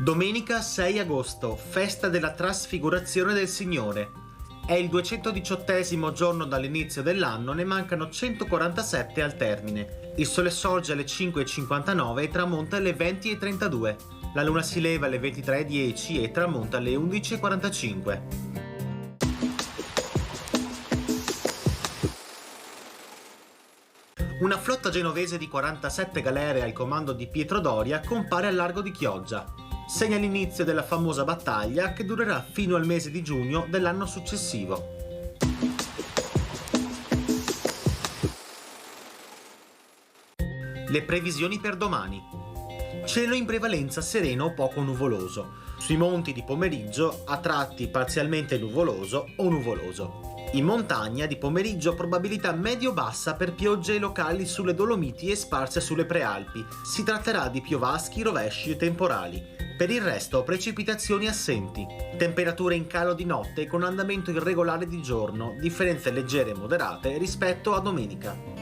Domenica 6 agosto, festa della Trasfigurazione del Signore. È il 218° giorno dall'inizio dell'anno, ne mancano 147 al termine. Il sole sorge alle 5:59 e tramonta alle 20:32. La luna si leva alle 23:10 e tramonta alle 11:45. Una flotta genovese di 47 galere al comando di Pietro Doria compare al largo di Chioggia. Segna l'inizio della famosa battaglia che durerà fino al mese di giugno dell'anno successivo. Le previsioni per domani. Cielo in prevalenza sereno o poco nuvoloso. Sui monti di pomeriggio a tratti parzialmente nuvoloso o nuvoloso. In montagna di pomeriggio probabilità medio-bassa per piogge locali sulle Dolomiti e sparse sulle Prealpi. Si tratterà di piovaschi, rovesci e temporali. Per il resto precipitazioni assenti. Temperature in calo di notte con andamento irregolare di giorno, differenze leggere e moderate rispetto a domenica.